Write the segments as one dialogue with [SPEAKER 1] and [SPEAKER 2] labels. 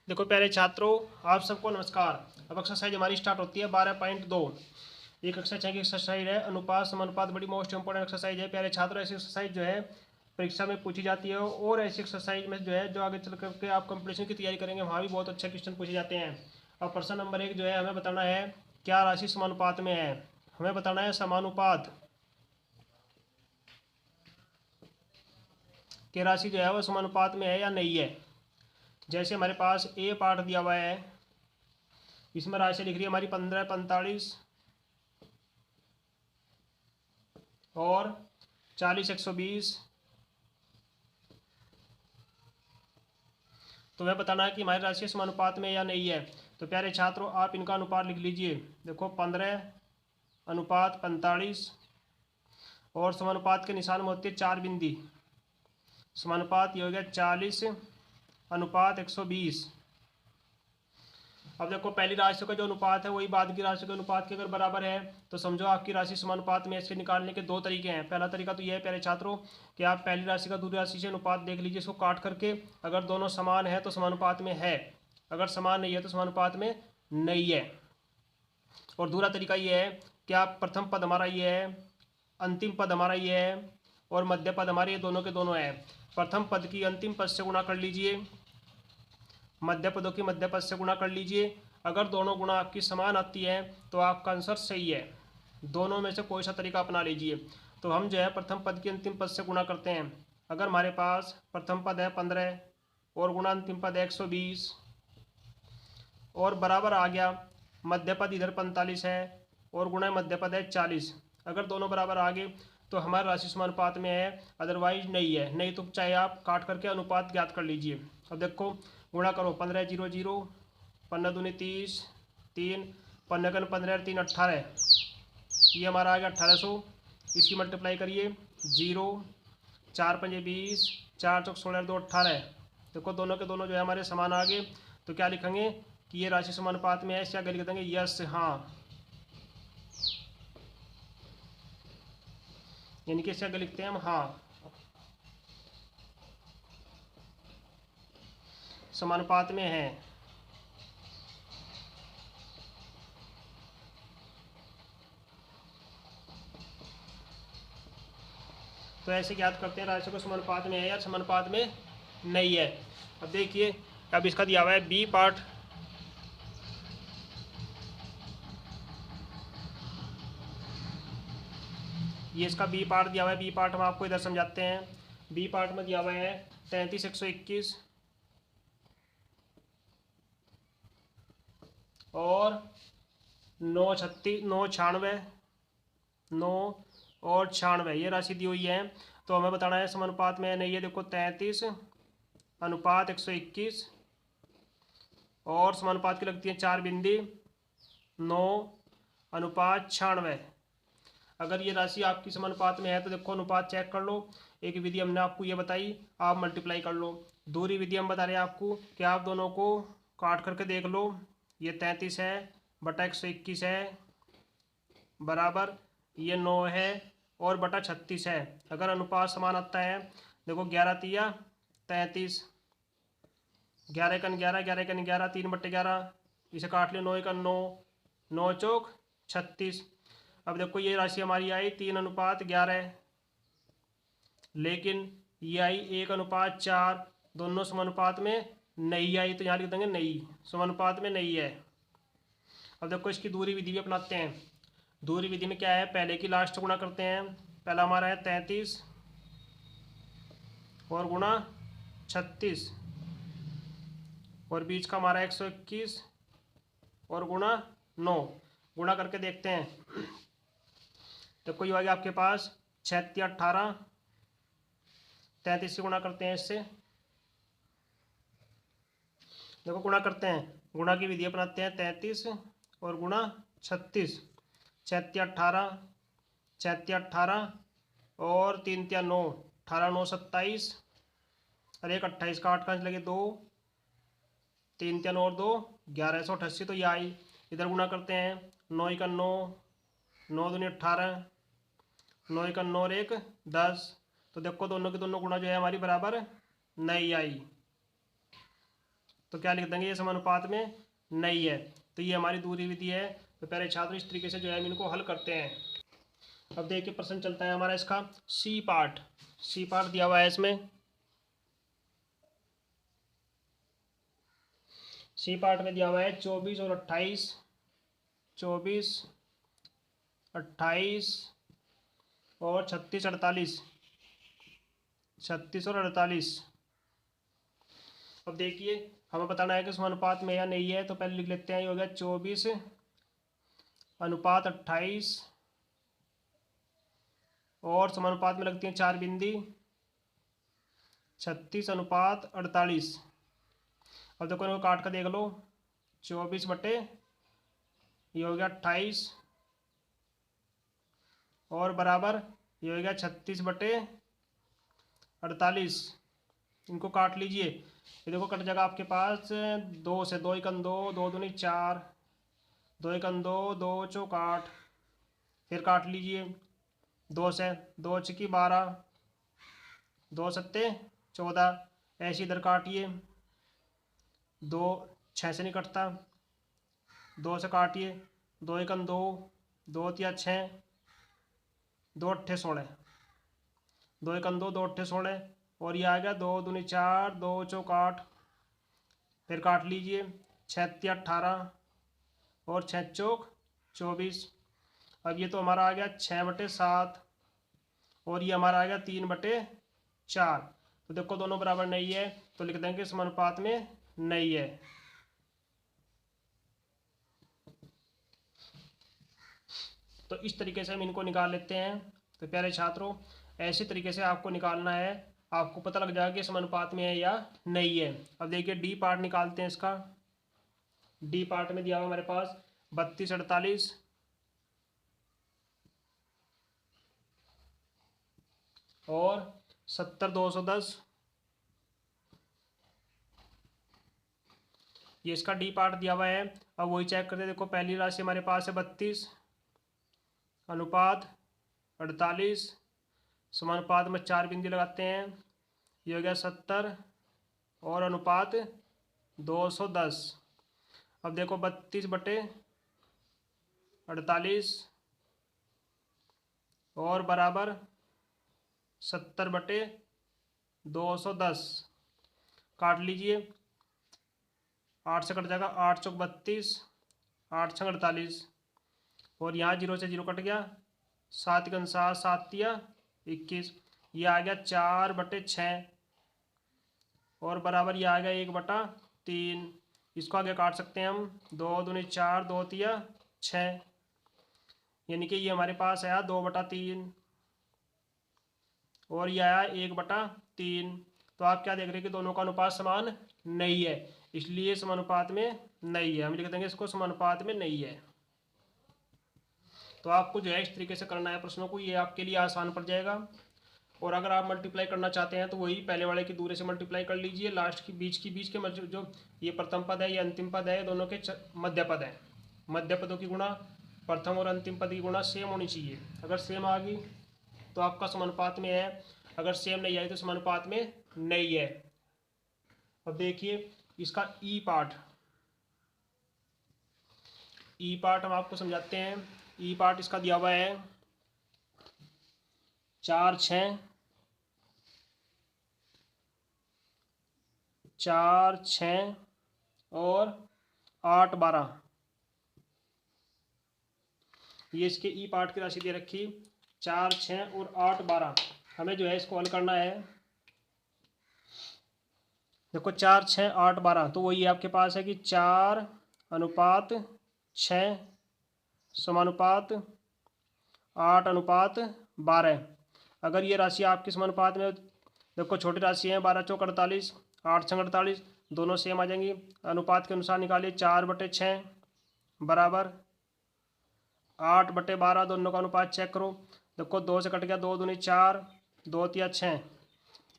[SPEAKER 1] देखो प्यारे छात्रों, आप सबको नमस्कार। अब एक्सरसाइज हमारी स्टार्ट होती है 12.2। एक एक्सरसाइज की एक्सरसाइज है अनुपात समानुपात, बड़ी मोस्ट इंपोर्टेंट एक्सरसाइज है प्यारे छात्रों। ऐसी एक्सरसाइज जो है परीक्षा में पूछी जाती है, और ऐसी एक्सरसाइज में जो है जो आगे चल करके आप कंपटीशन की तैयारी करेंगे वहाँ भी बहुत अच्छे क्वेश्चन पूछे जाते हैं। अब प्रश्न नंबर 1 जो है हमें बताना है क्या राशि समानुपात में है। हमें बताना है समानुपात कि राशि जो है वो समानुपात में है या नहीं है। जैसे हमारे पास ए पार्ट दिया हुआ है, इसमें राशि लिख रही है हमारी 15, 45 और 40, 120। तो वह बताना है कि हमारी राशि समानुपात में या नहीं है। तो प्यारे छात्रों, आप इनका अनुपात लिख लीजिए। देखो 15 अनुपात 45, और समानुपात के निशान में होती है 4 बिंदी। समानुपात ये हो गया 40 अनुपात 120। अब देखो पहली राशि का जो अनुपात है वही बाद की राशि के अनुपात के अगर बराबर है तो समझो आपकी राशि समानुपात में। इसके निकालने के दो तरीके हैं। पहला तरीका तो यह है प्यारे छात्रों कि आप पहली राशि का दूसरी राशि से अनुपात देख लीजिए, इसको काट करके। अगर दोनों समान है तो समानुपात में है, अगर समान नहीं है तो समानुपात में नहीं है। और दूसरा तरीका यह है कि आप प्रथम पद हमारा ये है, अंतिम पद हमारा ये है, और मध्य पद हमारे ये दोनों के दोनों है। प्रथम पद की अंतिम पद से गुणा कर लीजिए, मध्य पदों की मध्य पद से गुणा कर लीजिए। अगर दोनों गुणा आपकी समान आती है तो आपका आंसर सही है। दोनों में से कोई सा तरीका अपना लीजिए। तो हम जो है प्रथम पद की अंतिम पद से गुणा करते हैं। अगर हमारे पास प्रथम पद है 15 और गुणा अंतिम पद है 120, और बराबर आ गया मध्य पद इधर 45 है और गुणा मध्य पद है 40। अगर दोनों बराबर आ गए तो हमारा राशि समानुपात में है, अदरवाइज नहीं है। नहीं तो चाहे आप काट करके अनुपात ज्ञात कर लीजिए। अब देखो गुणा करो, 15 0 0, 15 दूनी 30, 3 15 कन 15 3 18, ये हमारा आ गया 1800। इसकी मल्टीप्लाई करिए, 0 4 5 20, 4 चौक 16 2 18। देखो दोनों के दोनों जो है हमारे समान आ गए। तो क्या लिखेंगे कि ये राशि समानुपात में है, इससे आगे लिख देंगे यस हाँ, यानी कि इससे आगे लिखते हैं हम हाँ, समानुपात में है। तो ऐसे याद करते हैं राशि को समानुपात में है या समानुपात में नहीं है। अब देखिए, अब इसका दिया हुआ है बी पार्ट। ये इसका बी पार्ट दिया हुआ है। बी पार्ट हम आपको इधर समझाते हैं। बी पार्ट में दिया हुआ है 33 121 और 9 और 96, ये राशि दी हुई है। तो हमें बताना है समानुपात में नहीं है। देखो 33 अनुपात 121 और समानुपात की लगती है 4 बिंदी, 9 अनुपात 96। अगर ये राशि आपकी समानुपात में है तो देखो अनुपात चेक कर लो। एक विधि हमने आपको ये बताई, आप मल्टीप्लाई कर लो। दूसरी विधि हम बता रहे हैं आपको कि आप दोनों को काट करके देख लो। ये 33 है बटा 121 है बराबर ये 9 है और बटा 36 है। अगर अनुपात समान आता है, देखो 11 तिया 33, 11 कन 11, 11 कन 11, 3/11, इसे काट लियो, 9 कन 9, 9 चौक 36। अब देखो ये राशि हमारी आई 3 अनुपात 11, लेकिन ये आई 1 अनुपात 4, दोनों समानुपात में नहीं आई। तो यहाँ लिख देंगे नहीं, समानुपात में नहीं है। अब देखो इसकी दूसरी विधि भी अपनाते हैं। दूसरी विधि में क्या है, पहले की लास्ट गुणा करते हैं। पहला हमारा है 33 और गुणा 36, और बीच का हमारा 121 और गुणा 9। गुणा करके देखते हैं। देखो ये आ गया आपके पास 6 18, 33 से गुणा करते हैं इससे। देखो गुणा करते हैं, गुणा की विधि अपनाते हैं। 33 और गुणा 36, 6 18, 6 18 और 3 3 9, 18 9 27 और 1 28 का 8 का लगे 2, 3 3 और 2 1188। तो ये आई। इधर गुणा करते हैं, 9 का 9, 9 दूनी 18, 9 का 9 और 1 10। तो देखो दोनों के दोनों गुणा जो है हमारी बराबर नहीं आई। तो क्या लिख देंगे, ये समानुपात में नहीं है। तो ये हमारी दूसरी विधि है। तो प्यारे छात्र इस तरीके से जो है हम इनको हल करते हैं। अब देखिए प्रश्न चलता है हमारा इसका सी पार्ट। सी पार्ट दिया हुआ है इसमें। सी पार्ट में दिया हुआ है 24 और 28, 24, 28 और 36, 48, 36 और 48। अब देखिए हमें बताना है कि समानुपात में या नहीं है। तो पहले लिख लेते हैं, ये हो गया 24 अनुपात 28 और समानुपात में लगती हैं 4 बिंदी, 36 अनुपात 48। अब देखो इनको काट कर देख लो, 24 बटे ये हो गया 28 और बराबर ये हो गया 36 बटे 48। इनको काट लीजिए। ये देखो कट जाएगा आपके पास 2 से, 2 एकम 2, 2 दूनी 4, 2 एकम 2, 2 चौक 8। फिर काट लीजिए 2 से, 2 छकी 12, 2 सत्ते 14। ऐसे इधर काटिए, 2 6 से नहीं कटता, 2 से काटिए, 2 एकम 2, 2 तिया 6, 2 अट्ठे 16, 2 एकम 2, 2 अट्ठे 16 और ये आ गया 2 दूनी 4, 2 चौक 8। फिर काट लीजिए, 6 तिया 18 और 6 चौक 24। अब ये तो हमारा आ गया 6 बटे 7 और ये हमारा आ गया 3 बटे 4। तो देखो दोनों बराबर नहीं है, तो लिख देंगे समानुपात में नहीं है। तो इस तरीके से हम इनको निकाल लेते हैं। तो प्यारे छात्रों ऐसे तरीके से आपको निकालना है, आपको पता लग जाएगा कि समानुपात में है या नहीं है। अब देखिए डी पार्ट निकालते हैं इसका। डी पार्ट में दिया हुआ हमारे पास 32, 48 और 70, 210। ये इसका डी पार्ट दिया हुआ है। अब वही चेक करते हैं। देखो पहली राशि हमारे पास है 32 अनुपात 48, समानुपात में 4 बिंदु लगाते हैं, ये हो गया 70 और अनुपात 210। अब देखो 32 बटे 48 और बराबर 70 बटे 210। काट लीजिए, 8 से कट जाएगा, 8 चौक 32, 8 छंग 48 और यहाँ 0 से 0 कट गया, 7 गन 7, 7 तिया 21। ये आ गया 4 बटे 6 और बराबर ये आ गया 1 बटा 3। इसको आगे काट सकते हैं हम, 2 दूनी 4, 2 तिया 6, यानी कि ये हमारे पास आया 2 बटा 3 और ये आया 1 बटा 3। तो आप क्या देख रहे हैं कि दोनों का अनुपात समान नहीं है, इसलिए समानुपात में नहीं है। हम लिख देंगे इसको समानुपात में नहीं है। तो आपको जो है इस तरीके से करना है प्रश्नों को, ये आपके लिए आसान पड़ जाएगा। और अगर आप मल्टीप्लाई करना चाहते हैं तो वही पहले वाले की दूरी से मल्टीप्लाई कर लीजिए। लास्ट की बीच के जो ये प्रथम पद है, ये अंतिम पद है, दोनों के मध्य पद है। मध्य पदों की गुणा प्रथम और अंतिम पद की गुणा सेम होनी चाहिए। अगर सेम आ गई तो आपका समानुपात में है, अगर सेम नहीं आई तो समानुपात में नहीं है। अब देखिए इसका ई पार्ट। ई पार्ट हम आपको समझाते हैं। ई पार्ट इसका दिया हुआ है 4, 6, 4, 6 और 8, 12। ये इसके ई पार्ट की राशि दे रखी 4, 6 और 8, 12। हमें जो है इसको हल करना है। देखो 4, 6, 8, 12 तो वही आपके पास है कि 4 अनुपात 6 समानुपात 8 अनुपात 12। अगर ये राशि आपके समानुपात में, देखो छोटी राशि है, 12 चौक 48, 8 छंग 48, दोनों सेम आ जाएंगी। अनुपात के अनुसार निकालिए, 4 बटे 6 बराबर 8 बटे 12। दोनों का अनुपात चेक करो। देखो 2 से कट गया, 2 दूनी 4, 2 तिया 6,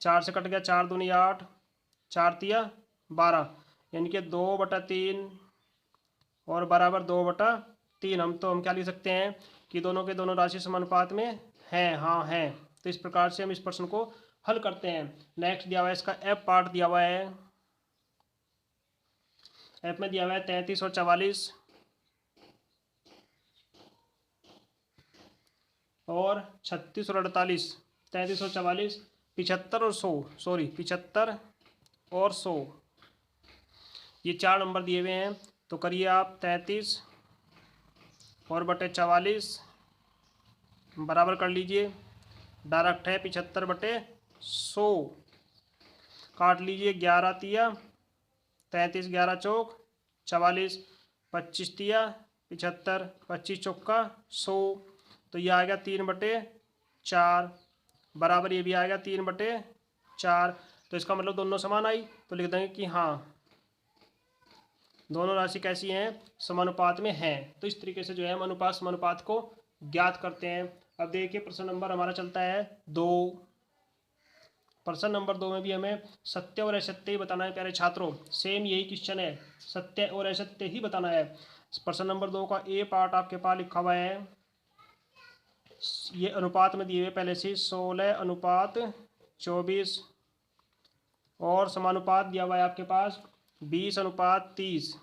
[SPEAKER 1] 4 से कट गया, 4 दूनी 8, 4 तिया 12, यानी कि 2 बटा 3 और बराबर 2 बटा 3। हम क्या लिख सकते हैं कि दोनों के दोनों राशि समानुपात में हैं। हाँ हैं। तो इस प्रकार से हम इस प्रश्न को हल करते हैं। नेक्स्ट दिया हुआ है इसका एफ पार्ट दिया हुआ है। एफ में दिया हुआ है 33 और 44 और 36 और 48, 33 और 44, 75 और 100, सॉरी 75 और 100, ये 4 नंबर दिए हुए हैं। तो करिए आप 33 और बटे 44 बराबर कर लीजिए, डायरेक्ट है 75 बटे 100, काट लीजिए 11 तिया 33, 11 चौक 44, 25 तिया 75, 25 चौका 100, तो ये आएगा 3/4 बराबर, ये भी आएगा 3/4। तो इसका मतलब दोनों समान आई, तो लिख देंगे कि हाँ दोनों राशि कैसी हैं, समानुपात में हैं। तो इस तरीके से जो है हम अनुपात समानुपात को ज्ञात करते हैं। अब देखिए प्रश्न नंबर हमारा चलता है 2। प्रश्न नंबर 2 में भी हमें सत्य और असत्य ही बताना है प्यारे छात्रों, सेम यही क्वेश्चन है, सत्य और असत्य ही बताना है। प्रश्न नंबर 2 का ए पार्ट आपके पास लिखा हुआ है, ये अनुपात में दिए हुए पहले से 16:24 और समानुपात दिया हुआ है आपके पास 20:30।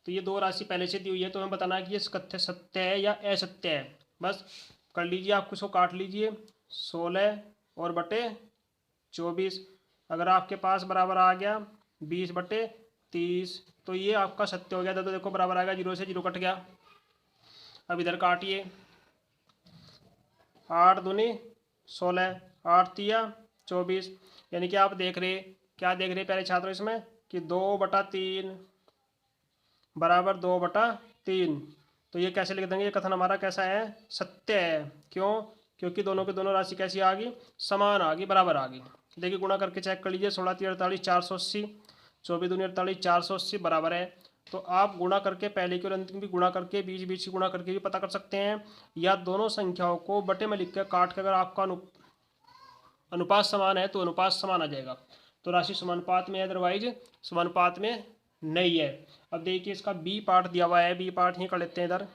[SPEAKER 1] तो ये दो राशि पहले से दी हुई है, तो हमें बताना है कि ये कथ्य सत्य है या असत्य है। बस कर लीजिए, आप इसको काट लीजिए 16 और बटे 24, अगर आपके पास बराबर आ गया 20/30, तो ये आपका सत्य हो गया। तो देखो बराबर आएगा, 0 से 0 कट गया। अब इधर काटिए, 8 दूनी 16, 8 तिया 24, यानी कि आप देख रहे क्या देख रहे प्यारे छात्रों इसमें कि 2/3 बराबर 2/3। तो ये कैसे लिख देंगे, ये कथन हमारा कैसा है, सत्य है। क्यों, क्योंकि दोनों के दोनों राशि कैसी आ गई, समान आ गई, बराबर आ गई। देखिए गुणा करके चेक कर लीजिए, 16×3 = 48, 480, 24×2 = 48, 480 बराबर है। तो आप गुणा करके पहले की और अंतिम की गुणा करके बीच बीच की गुणा करके भी पता कर सकते हैं, या दोनों संख्याओं को बटे में लिख कर काट कर, अगर आपका अनुपात समान है तो अनुपात समान आ जाएगा। तो राशि समानुपात में, अदरवाइज समानुपात में नहीं है। अब देखिए इसका बी पार्ट दिया हुआ है, बी पार्ट ही कर लेते हैं इधर।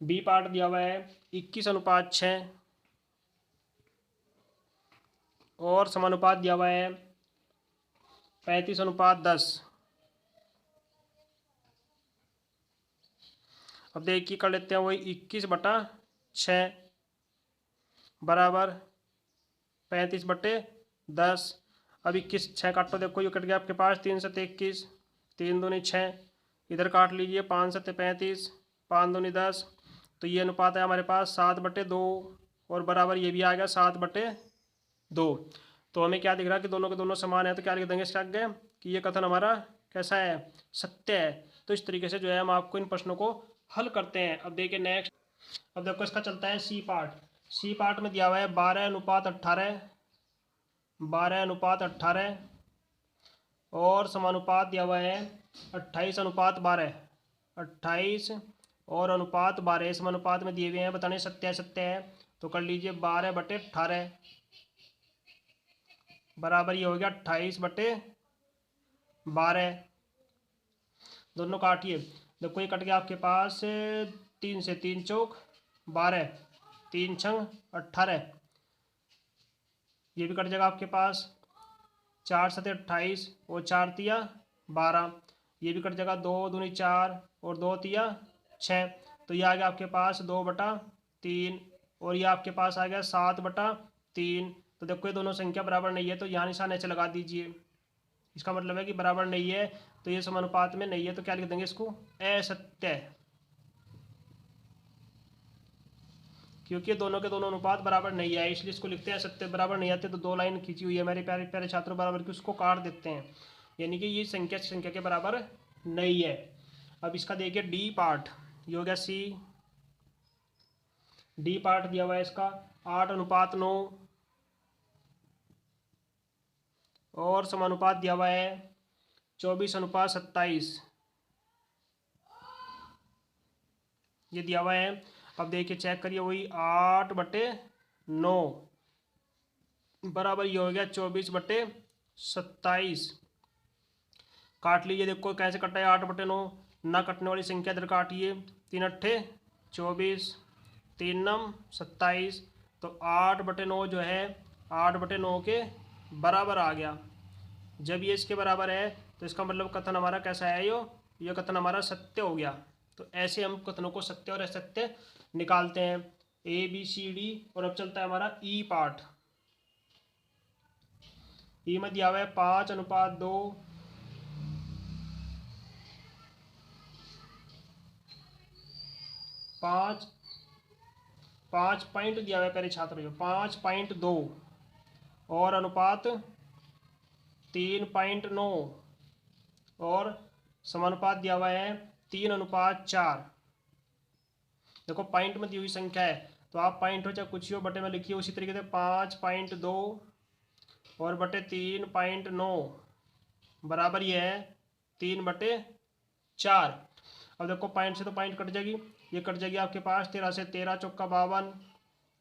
[SPEAKER 1] बी पार्ट दिया हुआ है 21:6 और समानुपात दिया हुआ है 35:10। अब देखिए कर लेते हैं वही 21/6 बराबर 35/10। अब 21 काटो, देखो ये कट गया आपके पास, 3 7 21, 3 दूनी 6, इधर काट लीजिए 5 7 35, 5 दूनी 10। तो ये अनुपात है हमारे पास 7/2 और बराबर ये भी आ गया 7/2। तो हमें क्या दिख रहा है कि दोनों के दोनों समान है, तो क्या लिख देंगे इसके आगे कि ये कथन हमारा कैसा है, सत्य है। तो इस तरीके से जो है हम आपको इन प्रश्नों को हल करते हैं। अब देखिए नेक्स्ट, अब देखो इसका चलता है सी पार्ट। सी पार्ट में दिया हुआ है 12:18, 12:18 और समानुपात दिया हुआ है 28:12, 28 और अनुपात 12, समानुपात में दिए हुए हैं, बताने सत्य है सत्य है। तो कर लीजिए 12/18 बराबर ये हो गया 28/12। दोनों काटिए, देखो ये कट गया आपके पास 3 से 3 चौक 12, 3 छंग 18, ये भी कट जाएगा आपके पास 4 7 28 और 4 तिया 12, ये भी कट जाएगा 2 दूनी 4 और 2 तिया 6। तो ये आ गया आपके पास 2/3 और ये आपके पास आ गया 7/3। तो देखो ये दोनों संख्या बराबर नहीं है, तो यहाँ निशान ऐसे लगा दीजिए, इसका मतलब है कि बराबर नहीं है, तो ये समानुपात में नहीं है। तो क्या लिख देंगे इसको, असत्य, क्योंकि दोनों के दोनों अनुपात बराबर नहीं है, इसलिए इसको लिखते हैं सत्य। बराबर नहीं आते तो 2 लाइन खींची हुई है मेरे प्यारे प्यारे छात्रों बराबर की, उसको काट देते हैं, यानी कि ये संख्या के बराबर नहीं है। अब इसका देखिए डी पार्ट, ये हो गया सी। डी पार्ट दिया हुआ है इसका 8:9 और समानुपात दिया हुआ है 24:27, ये दिया हुआ है। अब देखिए चेक करिए, वही 8/9 बराबर ये हो गया 24/27। काट लीजिए, देखो कैसे कटा है 8/9, ना कटने वाली संख्या इधर काटिए, 3 8 24, 3 9 27। तो 8/9 जो है 8/9 के बराबर आ गया। जब ये इसके बराबर है तो इसका मतलब कथन हमारा कैसा है, ये कथन हमारा सत्य हो गया। तो ऐसे हम कथनों को सत्य और असत्य निकालते हैं, ए बी सी डी। और अब चलता है हमारा ई पार्ट। ई में दिया हुआ है 5:2, 5 पॉइंट दिया हुआ है पहले छात्र जो 5.2 और अनुपात 3.9 और समानुपात दिया हुआ है 3:4। देखो पॉइंट में दी हुई संख्या है तो आप पॉइंट हो चाहे कुछ हो बटे में लिखिए उसी तरीके से 5.2 और बटे 3.9 बराबर ये है 3/4। अब देखो पॉइंट से तो पॉइंट कट जाएगी, ये कट जाएगी आपके पास 13 से, 13 चौका 52,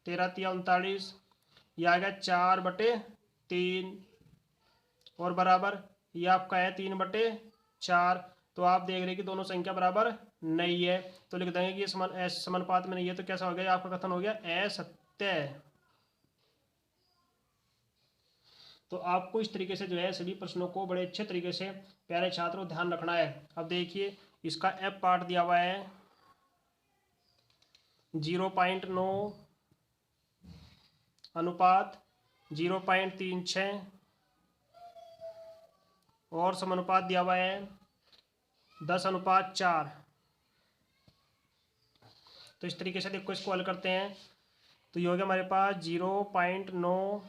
[SPEAKER 1] 13 तिया 39, ये आ गया 4/3 और बराबर ये आपका है 3/4। तो आप देख रहे हैं कि दोनों संख्या बराबर नहीं है, तो लिख देंगे कि ये समानुपात में नहीं है। तो कैसा हो गया, आपका कथन हो गया असत्य। तो आपको इस तरीके से जो है सभी प्रश्नों को बड़े अच्छे तरीके से प्यारे छात्रों ध्यान रखना है। अब देखिए इसका एफ पार्ट दिया हुआ है 0.9 अनुपात 0.36 और समानुपात दिया हुआ है 10:4। तो इस तरीके से देखो इसको हल करते हैं तो ये हो गया हमारे पास 0.9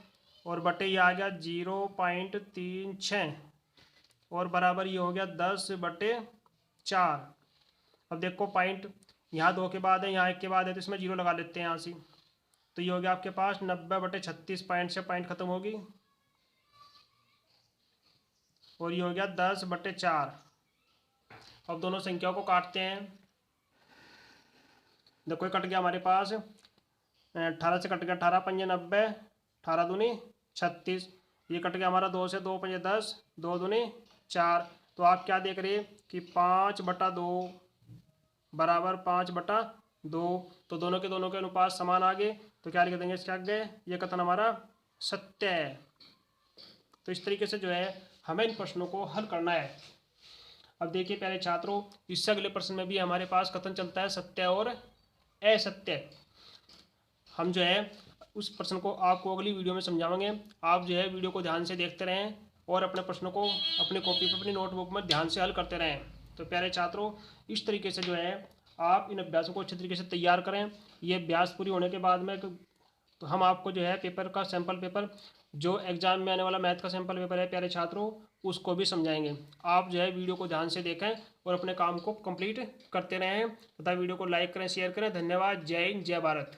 [SPEAKER 1] और बटे ये आ गया 0.36 और बराबर ये हो गया 10/4। अब देखो पॉइंट यहाँ 2 के बाद है, यहाँ 1 के बाद है, तो इसमें 0 लगा लेते हैं यहाँ से। तो ये हो गया आपके पास 90/36 पॉइंट से पॉइंट खत्म होगी और ये हो गया 10/4। अब दोनों संख्याओं को काटते हैं। देखो ये कट गया हमारे पास 18 से कट गया 18 पंजे 90, 18 दूनी 36। ये कट गया हमारा 2 से, 2 पंजे 10, 2 दूनी 4। तो आप क्या देख रहे हैं कि 5/2 बराबर 5/2। तो दोनों के अनुपात समान आ गए। तो क्या लिख देंगे इसके आगे, ये कथन हमारा सत्य है। तो इस तरीके से जो है हमें इन प्रश्नों को हल करना है। अब देखिए प्यारे छात्रों, इससे अगले प्रश्न में भी हमारे पास कथन चलता है सत्य और असत्य। हम जो है उस प्रश्न को आपको अगली वीडियो में समझाएंगे। आप जो है वीडियो को ध्यान से देखते रहें और अपने प्रश्नों को अपनी कॉपी पर, अपनी नोटबुक में ध्यान से हल करते रहें। तो प्यारे छात्रों इस तरीके से जो है आप इन अभ्यासों को अच्छे तरीके से तैयार करें। ये अभ्यास पूरी होने के बाद में तो हम आपको जो है पेपर का सैम्पल पेपर, जो एग्जाम में आने वाला मैथ का सैम्पल पेपर है प्यारे छात्रों, उसको भी समझाएंगे। आप जो है वीडियो को ध्यान से देखें और अपने काम को कंप्लीट करते रहें तथा वीडियो को लाइक करें, शेयर करें। धन्यवाद। जय हिंद, जय भारत।